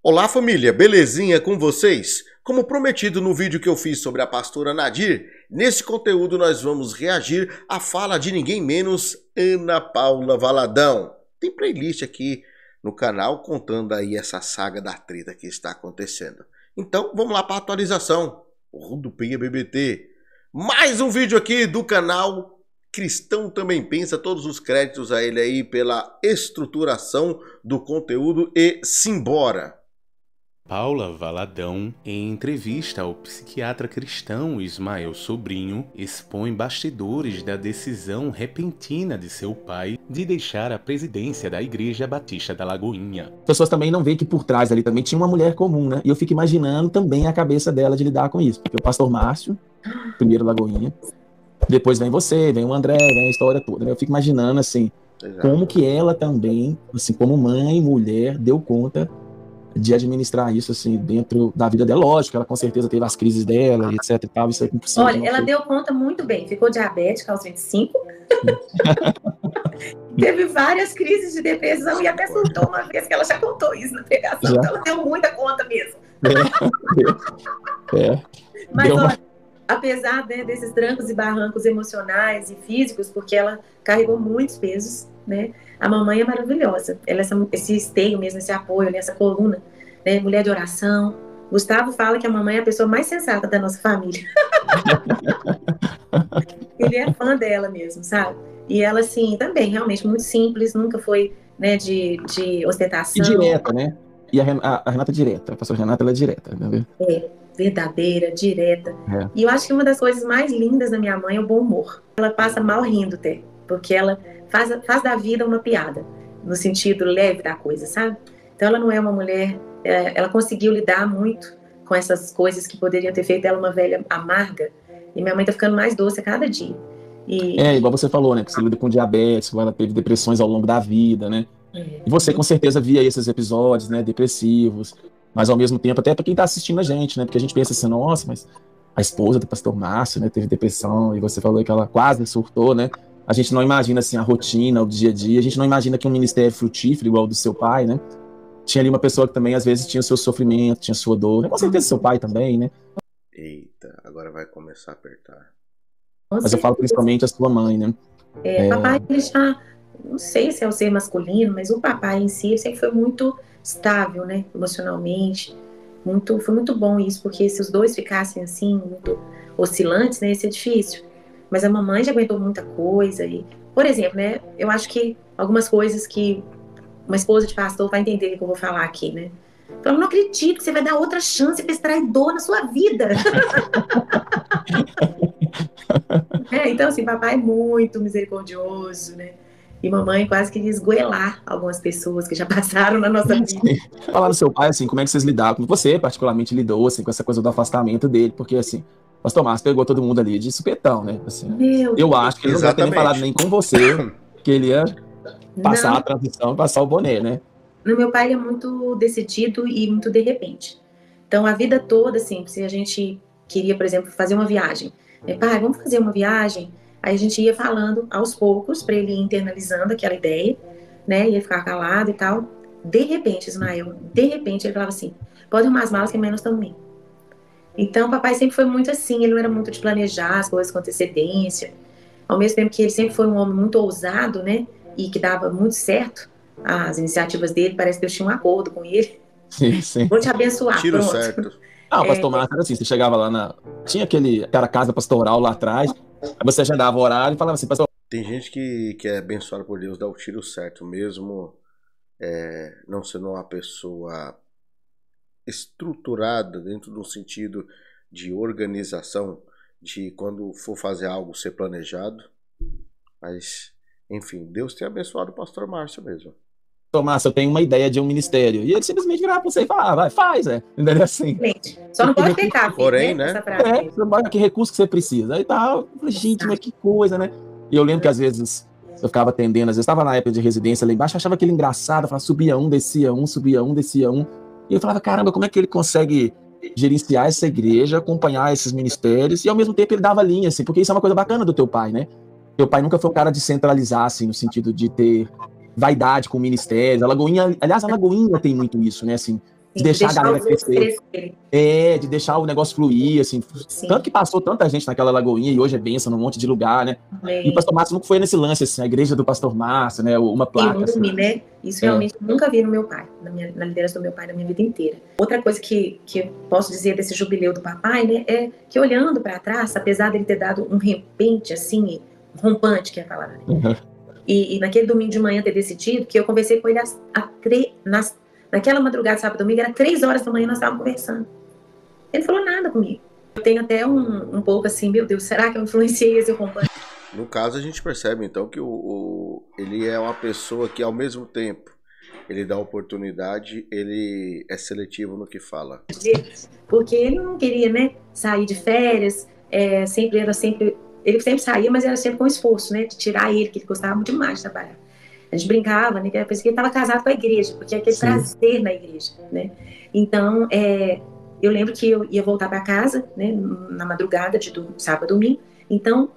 Olá família, belezinha com vocês? Como prometido no vídeo que eu fiz sobre a pastora Nadir, nesse conteúdo nós vamos reagir à fala de ninguém menos Ana Paula Valadão. Tem playlist aqui no canal contando aí essa saga da treta que está acontecendo. Então vamos lá para a atualização. Rodopia BBT. Mais um vídeo aqui do canal Cristão Também Pensa, todos os créditos a ele aí pela estruturação do conteúdo e simbora! Paula Valadão, em entrevista ao psiquiatra cristão Ismael Sobrinho, expõe bastidores da decisão repentina de seu pai de deixar a presidência da Igreja Batista da Lagoinha. As pessoas também não veem que por trás ali também tinha uma mulher comum, né? E eu fico imaginando também a cabeça dela de lidar com isso. Porque o pastor Márcio, primeiro Lagoinha, depois vem você, vem o André, vem a história toda, né? Eu fico imaginando, assim, como que ela também, assim, como mãe, mulher, deu conta de administrar isso, assim, dentro da vida dela. Lógico, ela com certeza teve as crises dela, etc e tal, isso é impossível. Olha, ela deu conta muito bem, ficou diabética aos 25, teve várias crises de depressão e até surtou uma vez, que ela já contou isso na pregação, então ela deu muita conta mesmo. Mas olha, apesar desses trancos e barrancos emocionais e físicos, porque ela carregou muitos pesos, né? A mamãe é maravilhosa. Ela é esse esteio mesmo, esse apoio, essa coluna, né? Mulher de oração. Gustavo fala que a mamãe é a pessoa mais sensata da nossa família. Ele é fã dela mesmo, sabe? E ela, assim, também, realmente, muito simples, nunca foi, né, de ostentação. E direta, né? E a Renata é direta, a pastora Renata, ela é direta, né? É, verdadeira, direta. E eu acho que uma das coisas mais lindas da minha mãe é o bom humor. Ela passa mal rindo até, porque ela faz da vida uma piada, no sentido leve da coisa, sabe? Então ela não é uma mulher, ela conseguiu lidar muito com essas coisas que poderiam ter feito ela uma velha amarga, e minha mãe tá ficando mais doce a cada dia. Igual você falou, né, que você lida com diabetes, ela teve depressões ao longo da vida, né? E você com certeza via esses episódios, né, depressivos, mas ao mesmo tempo, até para quem tá assistindo a gente, né, porque a gente pensa assim, nossa, mas a esposa do pastor Márcio, né, teve depressão, e você falou que ela quase surtou, né? A gente não imagina, assim, a rotina, o dia a dia, a gente não imagina que um ministério frutífero igual o do seu pai, né? Tinha ali uma pessoa que também, às vezes, tinha o seu sofrimento, tinha a sua dor, né? Com certeza seu pai também, né? Eita, agora vai começar a apertar. Mas eu falo principalmente a sua mãe, né? Papai, ele já, não sei se é o ser masculino, mas o papai em si sempre foi muito estável, né? Emocionalmente. Foi muito bom isso, porque se os dois ficassem assim, muito oscilantes, né? Ia ser difícil. Mas a mamãe já aguentou muita coisa. E, por exemplo, né? Eu acho que algumas coisas que uma esposa de pastor vai entender o que eu vou falar aqui, né? Eu não acredito que você vai dar outra chance para esse traidor na sua vida. Então, assim, papai é muito misericordioso, né? E mamãe quase queria esgoelar algumas pessoas que já passaram na nossa vida. Falar do seu pai, assim, como é que vocês lidaram? Como você, particularmente, lidou, assim, com essa coisa do afastamento dele? Porque, assim, o pastor Márcio pegou todo mundo ali de supetão, né? Assim, eu acho que ele não deve ter nem falado nem com você, que ele ia passar a transição, passar o boné, né? Meu pai ele é muito decidido e muito de repente. Então, a vida toda, assim, se a gente queria, por exemplo, fazer uma viagem, pai, vamos fazer uma viagem, aí a gente ia falando aos poucos, para ele ir internalizando aquela ideia, né, ia ficar calado e tal. De repente, Ismael, ele falava assim, pode arrumar as malas que amanhã nós estamos indo. Então, papai sempre foi muito assim, ele não era muito de planejar as coisas com antecedência, ao mesmo tempo que ele sempre foi um homem muito ousado, né, e que dava muito certo as iniciativas dele, parece que eu tinha um acordo com ele. Sim. Vou te abençoar, Tiro pronto. certo. O pastor Márcio era assim, você chegava lá tinha aquela casa pastoral lá atrás, aí você agendava o horário e falava assim, pastor... Tem gente que é abençoada por Deus, dá o tiro certo, mesmo não sendo uma pessoa estruturada dentro do sentido de organização, de quando for fazer algo ser planejado. Mas, enfim, Deus tem abençoado o pastor Márcio mesmo. Márcio, eu tenho uma ideia de um ministério. E ele simplesmente virava pra você e falava, vai, faz, Entendeu assim? Só não pode pecar, porém, né? Você bota que recurso que você precisa. Aí tá, eu falei, gente, mas que coisa, né? E eu lembro que às vezes eu ficava atendendo, às vezes estava na época de residência lá embaixo, achava aquele engraçado, falava, subia um, descia um, subia um, descia um. E eu falava, caramba, como é que ele consegue gerenciar essa igreja, acompanhar esses ministérios, e ao mesmo tempo ele dava linha, assim, porque isso é uma coisa bacana do teu pai, né? Teu pai nunca foi um cara de centralizar, assim, no sentido de ter vaidade com ministérios. A Lagoinha, aliás, a Lagoinha tem muito isso, né? Assim, de deixar a galera os outros crescer. crescerem. De deixar o negócio fluir, assim. Sim. Tanto que passou tanta gente naquela lagoinha e hoje é bênção num monte de lugar, né? E o pastor Márcio nunca foi nesse lance, assim, a igreja do pastor Márcio, né? Uma placa. Ciúme, assim. né? Isso realmente eu nunca vi no meu pai, na liderança do meu pai na minha vida inteira. Outra coisa que eu posso dizer desse jubileu do papai, né? É que olhando para trás, apesar dele ter dado um repente, assim, rompante, que é a palavra, né? E naquele domingo de manhã ter decidido, que eu conversei com ele naquela madrugada, sábado e domingo, era 3 horas da manhã, nós estávamos conversando. Ele falou nada comigo. Eu tenho até um pouco assim, meu Deus, será que eu influenciei esse rompante? No caso, a gente percebe, então, que ele é uma pessoa que, ao mesmo tempo, ele dá oportunidade, ele é seletivo no que fala. Porque ele não queria, né, sair de férias, ele sempre saía, mas era sempre com esforço, né, de tirar ele, que ele gostava muito demais de trabalhar. A gente brincava, né, que eu pensei que ele estava casado com a igreja, porque é aquele prazer na igreja, né. Então, eu lembro que eu ia voltar para casa, né, na madrugada de sábado a domingo. Então,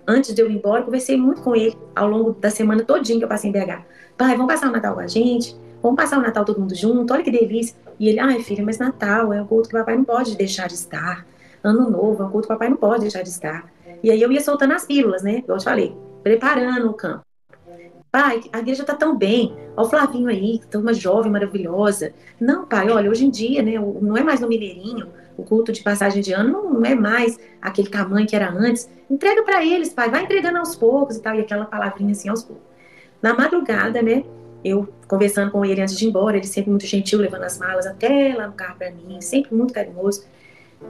antes de eu ir embora, eu conversei muito com ele ao longo da semana todinha que eu passei em BH. Pai, vamos passar o Natal com a gente? Vamos passar o Natal todo mundo junto? Olha que delícia. E ele, ai filha, mas Natal é um culto que o papai não pode deixar de estar. Ano Novo é um culto que o papai não pode deixar de estar. E aí eu ia soltando as pílulas, né, igual eu te falei, preparando o campo. Pai, a igreja tá tão bem. Olha o Flavinho aí, que tá uma jovem maravilhosa. Não, pai, olha, hoje em dia, né, não é mais no Mineirinho, o culto de passagem de ano não é mais aquele tamanho que era antes. Entrega para eles, pai, vai entregando aos poucos e tal, e aquela palavrinha assim aos poucos. Na madrugada, né, eu conversando com ele antes de ir embora, ele sempre muito gentil, levando as malas até lá no carro para mim, sempre muito carinhoso,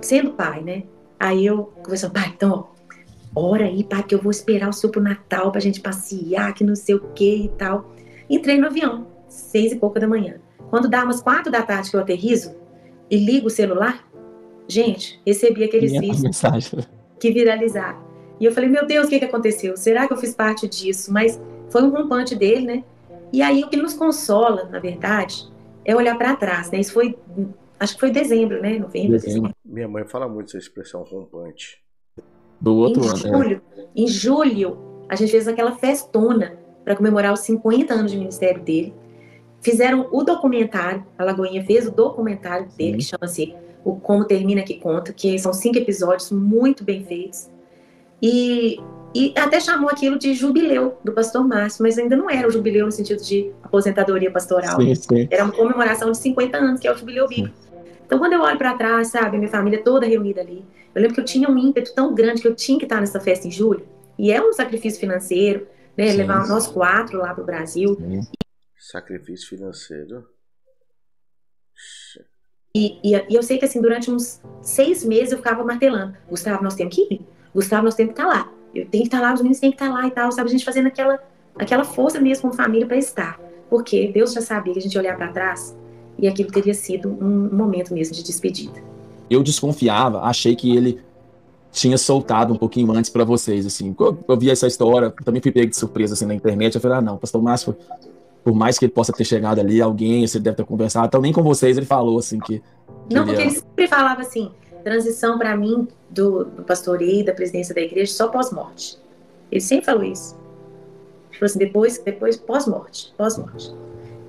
sendo pai, né. Aí eu conversando, pai, então, ó, ora aí, pai, que eu vou esperar o senhor pro Natal pra gente passear, que não sei o que e tal. Entrei no avião, 6 e pouca da manhã. Quando dá umas 4 da tarde que eu aterrizo e ligo o celular, gente, recebi aqueles vídeos que viralizaram. E eu falei, meu Deus, o que aconteceu? Será que eu fiz parte disso? Mas foi um rompante dele, né? E aí o que nos consola, na verdade, é olhar para trás, né? Isso foi, acho que foi dezembro, né? Novembro. Minha mãe fala muito essa expressão rompante. Do outro ano. Em julho, a gente fez aquela festona para comemorar os 50 anos de ministério dele. Fizeram o documentário, a Lagoinha fez o documentário dele, que chama-se O Como Termina Que Conta, que são 5 episódios muito bem feitos. E até chamou aquilo de jubileu do pastor Márcio, mas ainda não era o jubileu no sentido de aposentadoria pastoral. Sim. Era uma comemoração de 50 anos, que é o jubileu bíblico. Então, quando eu olho para trás, sabe, minha família toda reunida ali, eu lembro que eu tinha um ímpeto tão grande que eu tinha que estar nessa festa em julho, e é um sacrifício financeiro, né, levar nós 4 lá para o Brasil. Sacrifício financeiro? E eu sei que, assim, durante uns 6 meses eu ficava martelando, Gustavo, nós temos que ir, Gustavo, nós temos que estar lá, eu tenho que estar lá, os meninos têm que estar lá e tal, sabe, a gente fazendo aquela força mesmo como família para estar, porque Deus já sabia que a gente ia olhar para trás e aquilo teria sido um momento mesmo de despedida. Eu desconfiava, achei que ele tinha soltado um pouquinho antes para vocês, assim. Eu vi essa história, também fui pego de surpresa assim na internet, eu falei, não, pastor Márcio, por mais que ele possa ter chegado ali, alguém, você deve ter conversado, então nem com vocês ele falou, assim, que não, porque ele sempre falava assim, transição para mim do pastoreio, da presidência da igreja, só pós-morte. Ele sempre falou isso. Ele falou assim, depois pós-morte.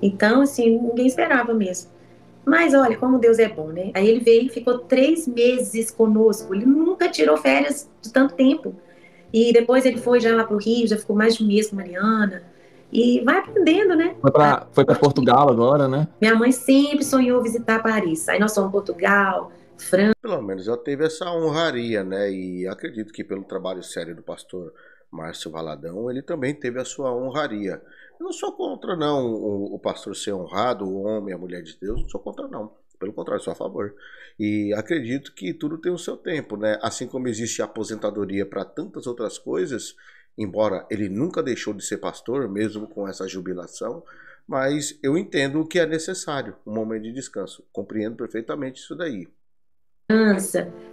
Então, assim, ninguém esperava mesmo. Mas olha, como Deus é bom, né? Aí ele veio e ficou 3 meses conosco. Ele nunca tirou férias de tanto tempo. E depois ele foi já lá pro Rio, já ficou mais de um mês com Mariana. E vai aprendendo, né? Foi para Portugal agora, né? Minha mãe sempre sonhou visitar Paris. Aí nós fomos Portugal, França. Pelo menos já teve essa honraria, né? E acredito que pelo trabalho sério do pastor Márcio Valadão, ele também teve a sua honraria. Eu não sou contra, não, o pastor ser honrado, o homem, a mulher de Deus, não sou contra, não. Pelo contrário, sou a favor. E acredito que tudo tem o seu tempo, né? Assim como existe aposentadoria para tantas outras coisas, embora ele nunca deixou de ser pastor, mesmo com essa jubilação, mas eu entendo que é necessário um momento de descanso. Compreendo perfeitamente isso daí.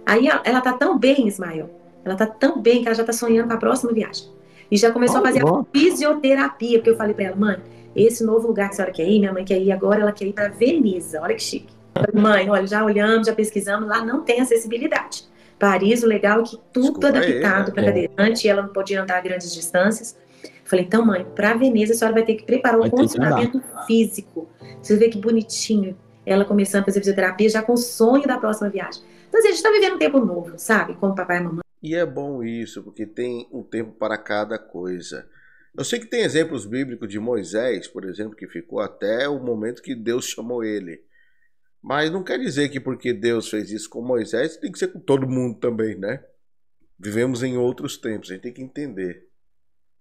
Aí ela tá tão bem, Ismael, ela tá tão bem que ela já tá sonhando com a próxima viagem. E já começou a fazer a fisioterapia, porque eu falei pra ela, mãe, esse novo lugar que a senhora quer ir, minha mãe quer ir agora, ela quer ir pra Veneza, olha que chique. Mãe, olha, já olhamos, já pesquisamos, lá não tem acessibilidade. Paris, o legal é que tudo adaptado para cadeirante, e ela não podia andar a grandes distâncias. Falei, então mãe, pra Veneza a senhora vai ter que preparar um condicionamento físico. Você vê que bonitinho. ela começando a fazer fisioterapia já com o sonho da próxima viagem. Então, assim, a gente está vivendo um tempo novo, sabe? Como papai e mamãe. E é bom isso, porque tem um tempo para cada coisa. Eu sei que tem exemplos bíblicos de Moisés, por exemplo, que ficou até o momento que Deus chamou ele. Mas não quer dizer que porque Deus fez isso com Moisés, tem que ser com todo mundo também, né? Vivemos em outros tempos, a gente tem que entender.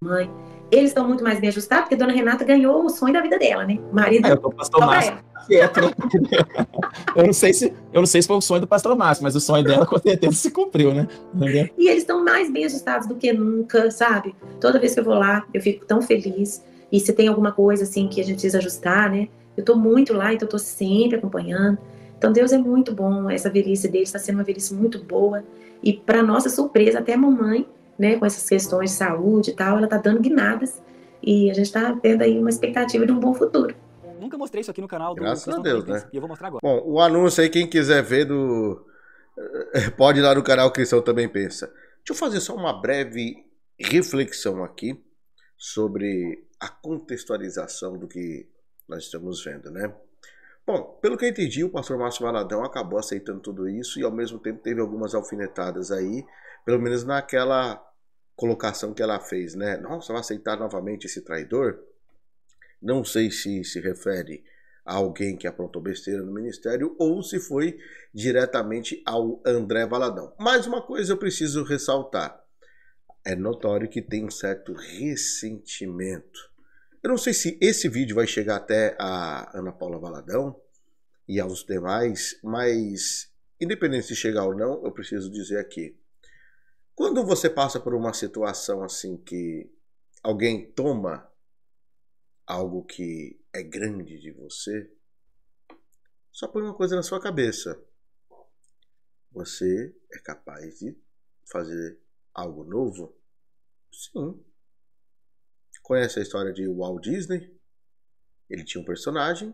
Mãe, eles estão muito mais bem ajustados, porque a dona Renata ganhou o sonho da vida dela, né? O marido. O pastor Márcio quieto, né? Eu não sei se foi o sonho do pastor Márcio, mas o sonho dela com certeza se cumpriu, né? Entendeu? E eles estão mais bem ajustados do que nunca, sabe? Toda vez que eu vou lá, eu fico tão feliz. E se tem alguma coisa assim que a gente precisa ajustar, né? Eu tô muito lá, então eu tô sempre acompanhando. Então Deus é muito bom, essa velhice deles está sendo uma velhice muito boa. E para nossa surpresa, até a mamãe, né, com essas questões de saúde e tal, ela tá dando guinadas. E a gente tá tendo aí uma expectativa de um bom futuro. Nunca mostrei isso aqui no canal do Graças a Deus, né? E eu vou mostrar agora. Bom, o anúncio aí, quem quiser ver pode ir lá no canal Cristão Também Pensa. Deixa eu fazer só uma breve reflexão aqui sobre a contextualização do que nós estamos vendo, né? Bom, pelo que eu entendi, o pastor Márcio Valadão acabou aceitando tudo isso e ao mesmo tempo teve algumas alfinetadas aí, pelo menos naquela colocação que ela fez, né? Nossa, vai aceitar novamente esse traidor? Não sei se se refere a alguém que aprontou besteira no ministério ou se foi diretamente ao André Valadão. Mais uma coisa eu preciso ressaltar. É notório que tem um certo ressentimento. Eu não sei se esse vídeo vai chegar até a Ana Paula Valadão e aos demais, mas independente se chegar ou não, eu preciso dizer aqui. Quando você passa por uma situação assim que alguém toma algo que é grande de você, só põe uma coisa na sua cabeça. Você é capaz de fazer algo novo? Sim. Conhece a história de Walt Disney? Ele tinha um personagem,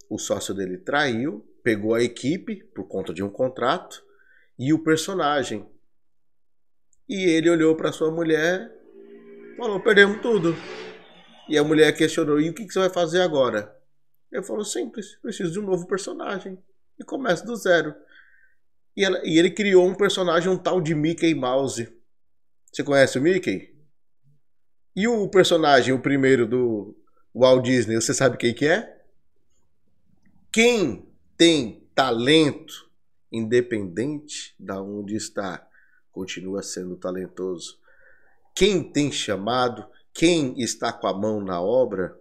o sócio dele traiu, pegou a equipe por conta de um contrato e o personagem. E ele olhou para sua mulher e falou, perdemos tudo. E a mulher questionou, e o que você vai fazer agora? Ele falou, simples, preciso de um novo personagem. E começa do zero. E ele criou um personagem, um tal de Mickey Mouse. Você conhece o Mickey? E o personagem, o primeiro do Walt Disney, você sabe quem que é? Quem tem talento, independente de onde está, continua sendo talentoso. Quem tem chamado, quem está com a mão na obra,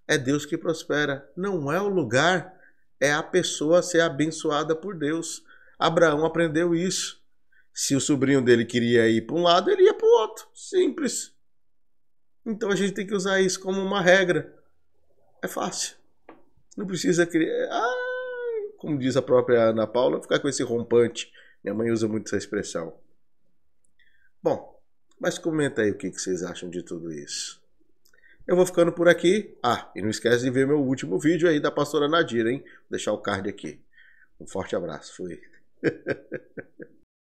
é Deus que prospera. Não é o lugar, é a pessoa ser abençoada por Deus. Abraão aprendeu isso. Se o sobrinho dele queria ir para um lado, ele ia para o outro. Simples. Então a gente tem que usar isso como uma regra. É fácil. Não precisa criar... como diz a própria Ana Paula, ficar com esse rompante. Minha mãe usa muito essa expressão. Bom, mas comenta aí o que vocês acham de tudo isso. Eu vou ficando por aqui. E não esquece de ver meu último vídeo aí da pastora Nadir, hein? Vou deixar o card aqui. Um forte abraço. Fui.